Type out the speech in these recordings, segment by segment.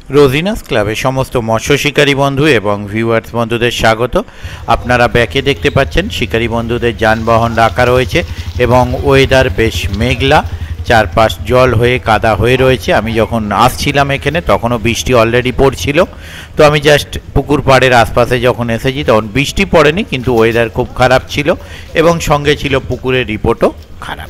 রোজিনাস ক্লাবে সমস্ত মৎস্য শিকারী বন্ধু এবং ভিউয়ার্স বন্ধুদের স্বাগত। আপনারা ব্যাকে দেখতে পাচ্ছেন শিকারী বন্ধুদের যানবাহন রাখা রয়েছে এবং ওয়েদার বেশ মেঘলা, চারপাশ জল হয়ে কাদা হয়ে রয়েছে। আমি যখন আসছিলাম এখানে তখনও বৃষ্টি অলরেডি পড়ছিল, তো আমি জাস্ট পুকুর পাড়ের আশপাশে যখন এসেছি তখন বৃষ্টি পড়েনি, কিন্তু ওয়েদার খুব খারাপ ছিল এবং সঙ্গে ছিল পুকুরের রিপোর্টও খারাপ।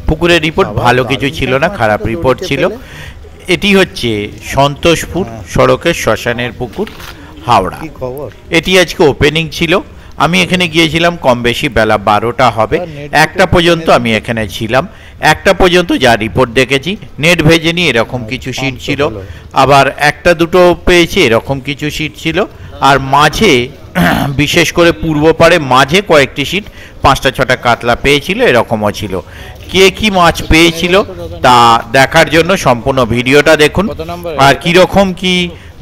পুকুরের রিপোর্ট ভালো কিছু ছিল না, খারাপ রিপোর্ট ছিল। এটি হচ্ছে সন্তোষপুর সড়কের শ্মশানের পুকুর, হাওড়া। এটি আজকে ওপেনিং ছিল। আমি এখানে গিয়েছিলাম কম বেশি বেলা 12টা হবে, 1টা পর্যন্ত আমি এখানে ছিলাম। 1টা পর্যন্ত যা রিপোর্ট দেখেছি, নেট ভেজেনি এরকম কিছু সিট ছিল, আবার 1টা 2টো পেয়েছি এরকম কিছু সিট ছিল, আর মাঝে বিশেষ করে পূর্ব পাড়ে মাঝে কয়েকটি সিট 5টা 6টা কাতলা পেয়েছিল, এরকমও ছিল। কে কি মাছ পেয়েছিল তা দেখার জন্য সম্পূর্ণ ভিডিওটা দেখুন, আর কীরকম কি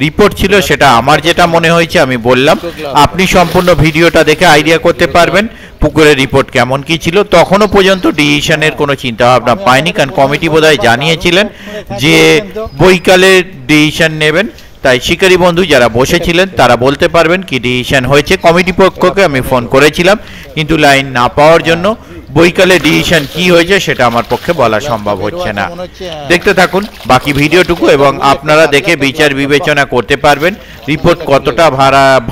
রিপোর্ট ছিল সেটা আমার যেটা মনে হয়েছে আমি বললাম। আপনি সম্পূর্ণ ভিডিওটা দেখে আইডিয়া করতে পারবেন পুকুরের রিপোর্ট কেমন কি ছিল। তখনও পর্যন্ত ডিসিশনের কোনো চিন্তাভাবনা পায়নি, কারণ কমিটি বোধহয় জানিয়েছিলেন যে বৈকালে ডিসিশন নেবেন। তাই শিকারী বন্ধু যারা বসেছিলেন তারা বলতে পারবেন কি ডিসিশন হয়েছে। কমিটি পক্ষকে আমি ফোন করেছিলাম, কিন্তু লাইন না পাওয়ার জন্য বৈকালে ডিসিশন কি হয়েছে সেটা আমার পক্ষে বলা সম্ভব হচ্ছে না। দেখতে থাকুন বাকি ভিডিওটুকু এবং আপনারা দেখে বিচার বিবেচনা করতে পারবেন রিপোর্ট কতটা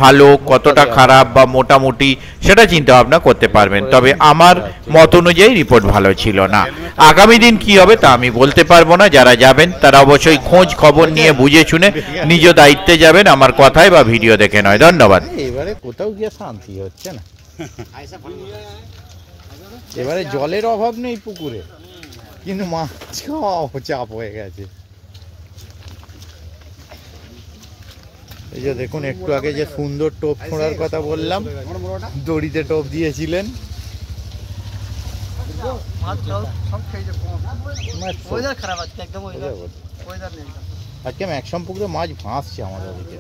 ভালো, কতটা খারাপ বা মোটামুটি সেটা চিন্তা ভাবনা করতে পারবেন। তবে আমার মত অনুযায়ী রিপোর্ট ভালো ছিল না। আগামী দিন কি হবে তা আমি বলতে পারবো না। যারা যাবেন তারা অবশ্যই খোঁজ খবর নিয়ে বুঝে শুনে নিজ দায়িত্বে যাবেন, আমার কথায় বা ভিডিও দেখে নয়। ধন্যবাদ। এবারে কোথাও গিয়ে শান্তি হচ্ছে না। এবারে জলের অভাব নেই পুকুরে, কিন্তু মাছ চাপ হয়ে গেছে। এই যে দেখুন, একটু আগে যে সুন্দর টোপ ছোঁড়ার কথা বললাম, দড়িতে টোপ দিয়েছিলেন। আজকে ম্যাক্সিমাম পুকুরে মাছ ভাসছে আমাদের ওদিকে।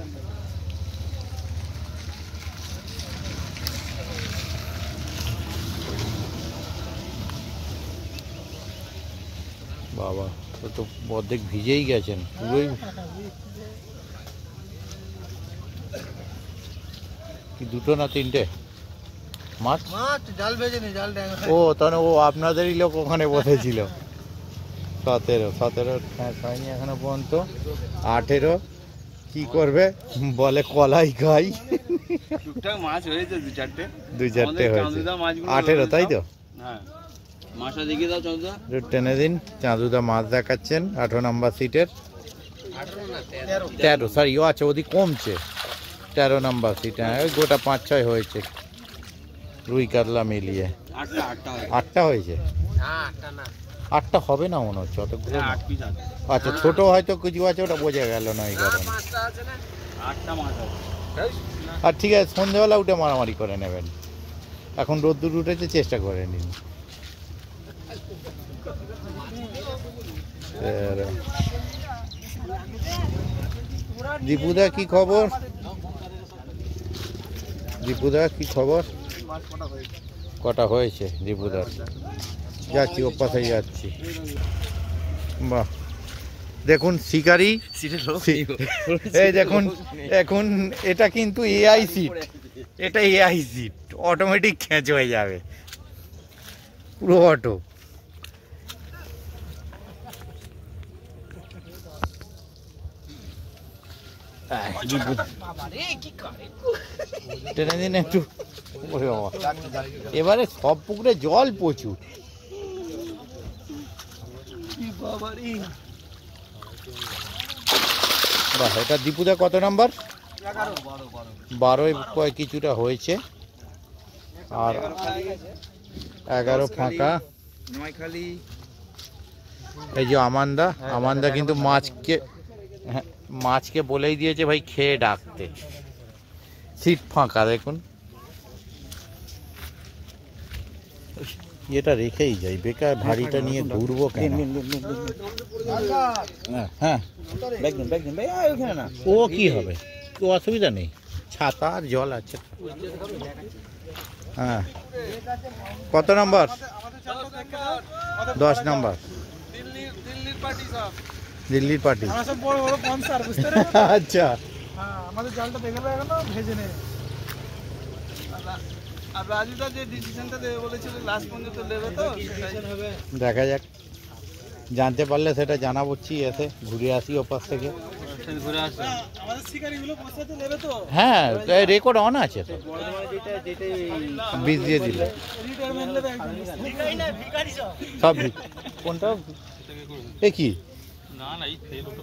বাবা, তো অর্ধেক ভিজেই গেছেন পুরোই। কি দুটো না তিনটে মাছ? জাল ভেজেনি, জাল ও তাহলে ও আপনাদেরই লোক ওখানে বসেছিল। 17 হয়নি এখনো পর্যন্ত। 18 কি করবে বলে, কলাই খাই। মাছ হয়েছে দু চারটে হয়েছে। 18 তাই তো? মাছটা দেখিয়ে দাও চাঁদুদা, টেনে দিন। চাঁদুদা মাছ দেখাচ্ছেন 18 নম্বর সিটের। 13 সরি, ও আচ্ছা ওদিক কমছে। 13 নম্বর সিট। হ্যাঁ, ওই গোটা 5-6 হয়েছে রুই কাতলা মিলিয়ে। 8টা হয়েছে। 8টা হবে না মনে হচ্ছে অতগুলো। আচ্ছা, ছোট হয়তো কিছু আছে, ওটা বোঝা গেল না এই কারণে। আর ঠিক আছে, সন্ধ্যেবেলা উঠে মারামারি করে নেবেন। এখন রোদ্দুর উঠেছে, চেষ্টা করে নিন। দীপুদা কি খবর? দীপুদা কি খবর? কটা হয়েছে দীপুদা? যাচ্ছি, ওর পাশেই যাচ্ছি। বাহ, দেখুন শিকারি। এই দেখুন, এখন এটা কিন্তু এআই সিট। এটা এআই সিট, অটোমেটিক খেঁচ হয়ে যাবে, পুরো অটো। টেনে দিন একটু। এবারে সব পুকুরে জল প্রচুর। বাহ, এটা দীপুদা কত নাম্বার? 12 কিছুটা হয়েছে, আর 11 ফাঁকা। এই যে আমান্দা কিন্তু মাছকে বলেই দিয়েছে ভাই খেয়ে ডাকতে। সিট ফাঁকা দেখুন। এটা রেখেই যাই, বেকার ভারীটা নিয়ে ঘুরবো কেন? হ্যাঁ, ও কি হবে, তো অসুবিধা নেই, ছাতা আর জল আছে। হ্যাঁ, কত নম্বর? 10 নম্বর। দিল্লির পার্টি। আমরা সব বড় বড় স্পন্সর, বুঝতে পারছো? আচ্ছা, হ্যাঁ, আমাদের জালটা দেখে এখনো ভেজে নেই। আর রাজুদা যে ডিসিশনটা দেবে বলেছিল লাস্ট পর্যন্ত দেবে, তো দেখা যাক, জানতে পারলে সেটা জানাবচ্ছি, এসে ঘুরে আসি ওপাশ থেকে। ঘুরে আসবে। আমাদের শিকারিগুলো বসে তো নেবে তো। হ্যাঁ, রেকর্ড অন আছে তো, বীজ দিয়ে দিলে রিটায়ারমেন্ট নেবে একদম। ভিখারি না, ভিখারি সব কোনটা এ কি? না না, এই তেল ওটা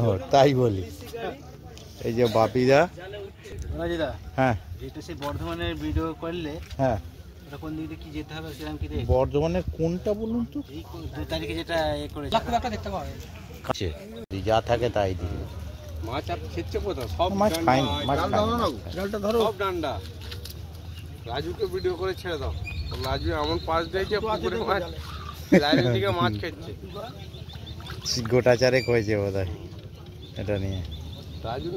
ও, তাই বলি। এই যে বাপিদা। রাজুদা, হ্যাঁ এটা সেই বর্ধমানের ভিডিও করলে হ্যাঁ, এটা কোন দিক দিয়ে কি যেতে হবে সেরকম কি রে? বর্ধমানের কোনটা বলুন তো? এই 2 তারিখে যেটা করেছে লাখটা দেখতে পাবে। কাছে যা থাকে তাই দিই। মাছ আর খেচ্ছে কোথাও? সব মাছ খাইনি, মাছ খাইনি। জালটা ধরো। সব ডান্ডা। রাজুকে ভিডিও করে ছেড়ে দাও। রাজু এমন পাশ দিয়েছে পুকুরে মাছ, লাইনের দিকে মাছ খেচ্ছে। গোটা চারেক হয়েছে বোধ হয় এটা নিয়ে। রাজু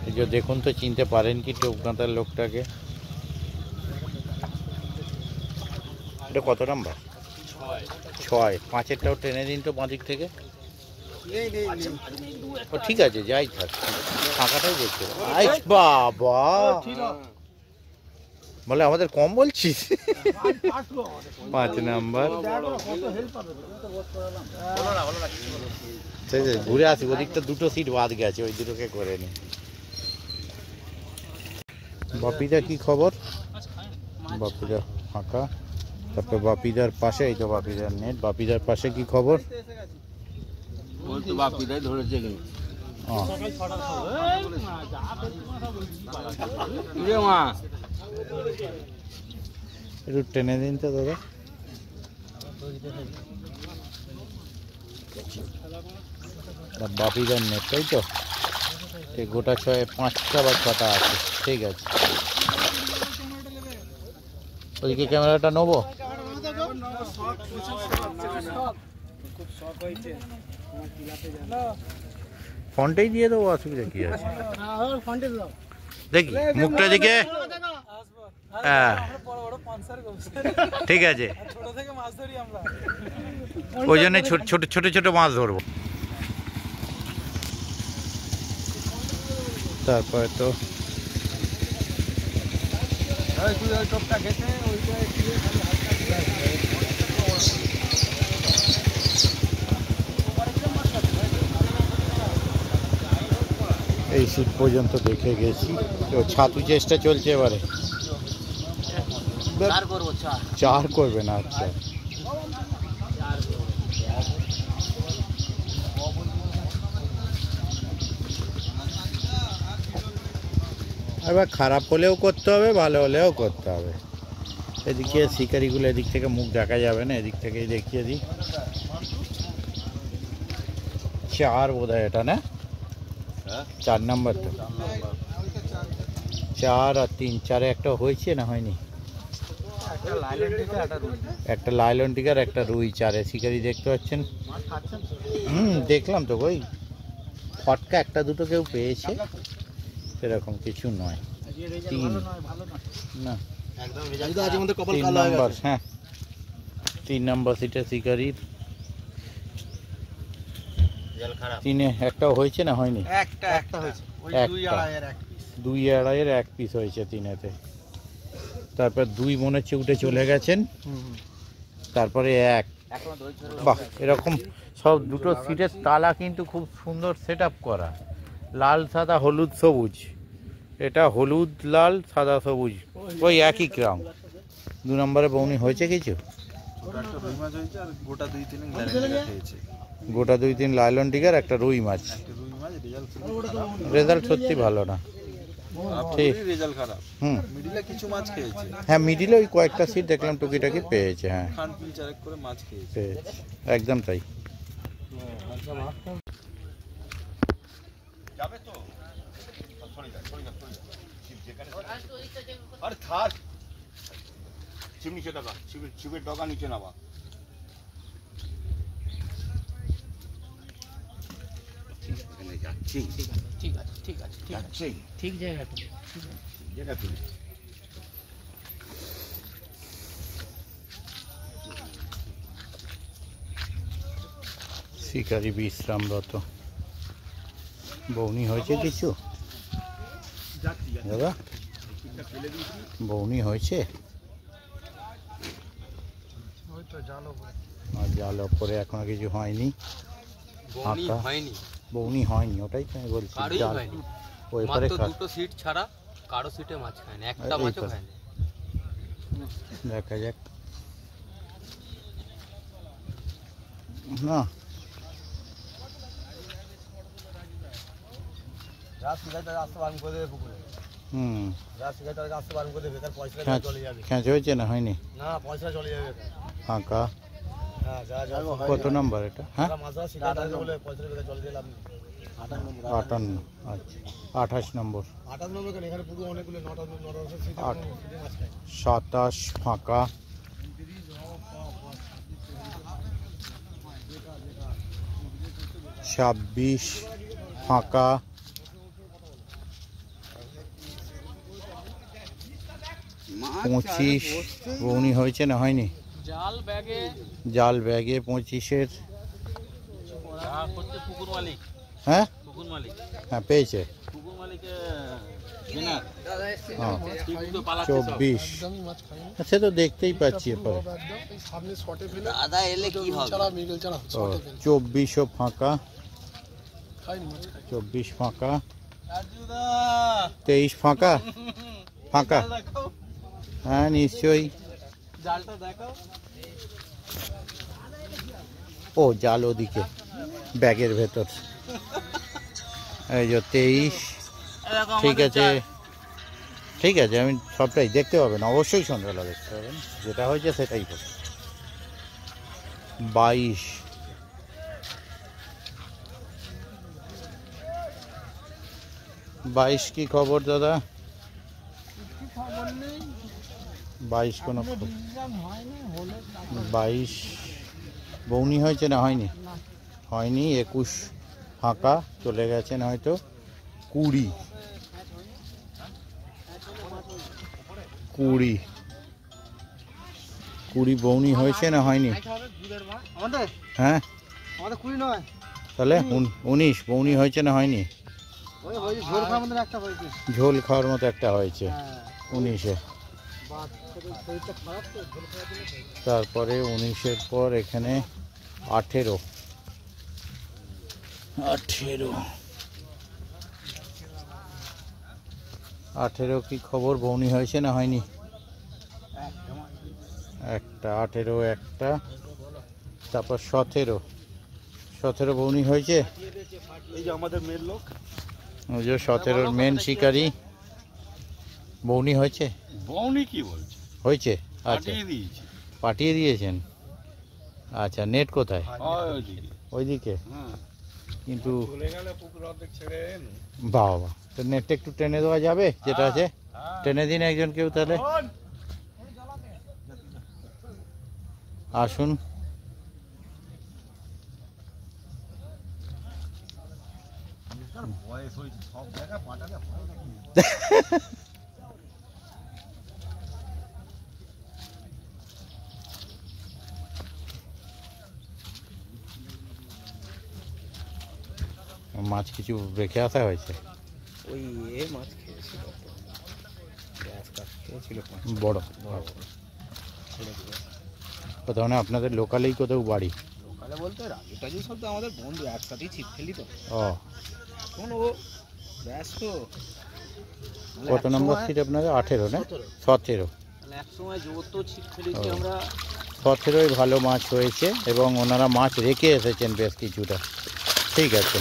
এই যে দেখুন তো, চিনতে পারেন কি টোপগাঁতার লোকটাকে? এটা কত নাম্বার? 6। 5-এরটাও টেনে দিন তো বাঁদিক থেকে। ও ঠিক আছে, যাই থাক, ফাঁকাটাই দেখতে হবে। আই বাবা, বলে আমাদের কম বলছিস? 5 নাম্বার। ঠিক আছে, ঘুরে আসি, ওদিকটা 2টো সিট বাদ গেছে, ওই দুটোকে করে নি। বাপিদা কি খবর? বাপিদা ফাঁকা। তারপরে বাপিদার পাশে, এই তো বাপিদার নেট, বাপিদার পাশে কি খবর? বলতো বাপিদাই ধরেছে কিন্তু। মা একটু টেনে দিন তো দাদা। বাপিদার নেট, তাই তো? ঠিক, গোটা 5টা বা 6টা আছে, ঠিক আছে। ওইদিকে ক্যামেরাটা নেবো। ফন্টেই দিয়ে দেবো, অসুবিধা কি আছে? দেখি মুখটা দিকে। হ্যাঁ ঠিক আছে, ছোট থেকে মাছ ধরি আমরা। ওই জন্য ছোট ছোট ছোট ছোট মাছ ধরবো। তারপরে তো টপটা খেতে ওইটা এই সিট পর্যন্ত দেখে গেছি। তো ছাতু চেষ্টা চলছে এবারে। 4 করব, 4 করবে না? আচ্ছা, এবার খারাপ হলেও করতে হবে, ভালো হলেও করতে হবে। এদিকে শিকারিগুলো এদিক থেকে মুখ দেখা যাবে না, এদিক থেকেই দেখিয়ে দিই। 4 বোধ হয় এটা, না? 4 নাম্বার তো। 4 আর 3, 4-এ একটা হয়েছে না হয়নি? একটা লাইলন টিকার, একটা রুই। 4-এ শিকারি দেখতে পাচ্ছেন। দেখলাম তো, ওই ফটকা একটা দুটো কেউ পেয়েছে, সেরকম কিছু নয়। 3 না, 3 নাম্বার। হ্যাঁ, 3 নাম্বার সিটে শিকারির। 3-এ একটাও হয়েছে না হয়নি? একটা হয়েছে, ওই একটা। 2.5-এর 1 পিস হয়েছে 3-এতে। তারপর 2 মনে হচ্ছে উঠে চলে গেছেন। তারপরে 1। বাহ, এরকম সব দুটো সিটের তালা কিন্তু খুব সুন্দর সেট আপ করা, লাল সাদা হলুদ সবুজ। এটা হলুদ লাল সাদা সবুজ, ওই একই গ্রাম। 2 নম্বরে বৌনি হয়েছে কিছু? গোটা 2-3 লাইলন টিগার, একটা রুই মাছ। রেজাল্ট সত্যি ভালো না। ঠিক, রেজাল্ট খারাপ। মিডিলে কিছু মাছ খেয়েছে। হ্যাঁ, মিডিলে ওই কয়েকটা সিট দেখলাম টুকিটাকি পেয়েছে। হ্যাঁ, খান 3-4 করে মাছ খেয়েছে। পেয়েছে, একদম তাই। যাবে তো? আরে থাক, চিপ নিচে টাকা, চিপের ডগা নিচে নাবা। যাচ্ছি, ঠিক আছে, ঠিক আছে, ঠিক আছে, যাচ্ছি, ঠিক জায়গাটা। জায়গা তুলি। শিকারি বিশ্রামরত। বৌনি হয়েছে কিছু দাদা? বৌনি হয়েছে? আর জাল ওপরে এখনো কিছু হয়নি। ফাঁকা। বৌনি হয়নি, ওটাই তো আমি বলছি। জাল ওই পারে দুটো সিট ছাড়া কারো সিটে মাছ খায় না, একটা মাছও খায় না। দেখা যাক। না খেঁচ হয়েছে না হয়নি? ফাঁকা। কত নাম্বার এটা? হ্যাঁ 58। আচ্ছা 28 নম্বর। 27 ফাঁকা। 26 ফাঁকা। 25 বৌনি হয়েছে না হয়নি? জাল ব্যাগে 25-এর। হ্যাঁ হ্যাঁ পেয়েছে। 24 আচ্ছা তো দেখতেই পাচ্ছি এরপরে। 24ও ফাঁকা। 24 ফাঁকা। 23 ফাঁকা। ফাঁকা হ্যাঁ নিশ্চয়ই। ও জাল ওদিকে ব্যাগের ভেতর। এই যে 23। ঠিক আছে ঠিক আছে, আমি সবটাই দেখতে পাবেন, অবশ্যই সন্ধ্যাবেলা দেখতে পাবেন, যেটা হয়েছে সেটাই হবে। 22 22 কি খবর দাদা? 22 কোনো 22 বৌনি হয়েছে না হয়নি? হয়নি। 21 ফাঁকা, চলে গেছেন হয়তো। 20 বৌনি হয়েছে না হয়নি? হ্যাঁ তাহলে 19 বৌনি হয়েছে না হয়নি? ঝোল খাওয়ার মতো একটা হয়েছে 19-এ। তারপরে 19-এর পর এখানে 18 কি খবর? বৌনি হয়েছে না হয়নি? একটা 18 একটা। তারপর 17 বৌনি হয়েছে। এই যে আমাদের মেন লোক, ওই যে 17-র মেন শিকারি। বৌনি হয়েছে? বৌনি কি বলছে? হয়েছে। আচ্ছা পাঠিয়ে দিয়েছি। পাঠিয়ে দিয়েছেন। আচ্ছা নেট কোথায়? ওইদিকে। কিন্তু বাবা, তো নেটটা একটু টেনে দেওয়া যাবে যেটা আছে? টেনে দিন একজন কেউ তাহলে। আসুন। মাছ কিছু রেখে আসা হয়েছে। ওই মাছ খেয়েছিল, বড় কোথাও না আপনাদের লোকালেই কোথাও বাড়ি? লোকালে বলতে রাজু টাজু সব তো আমাদের বন্ধু, একসাথেই ছিপ ফেলি তো। ও এখন ও ব্যস্ত। কত নম্বর সিট আপনাদের? 18 না 17? এক সময় যত ছিপ ফেলেছি আমরা। 17-ই ভালো মাছ হয়েছে এবং ওনারা মাছ রেখে এসেছেন বেশ কিছুটা। ঠিক আছে।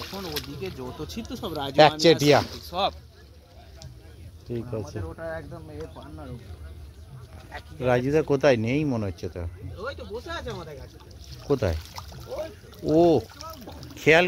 এখন ওদিকে যত ছিপ তো সব রাজু একচেটিয়া সব। ঠিক আছে। ওটা একদম পান্নার। রাজুদা কোথায়? নেই মনে হচ্ছে তো। ওই তো বসে আছে আমাদের কাছে। কোথায়? ও খেয়াল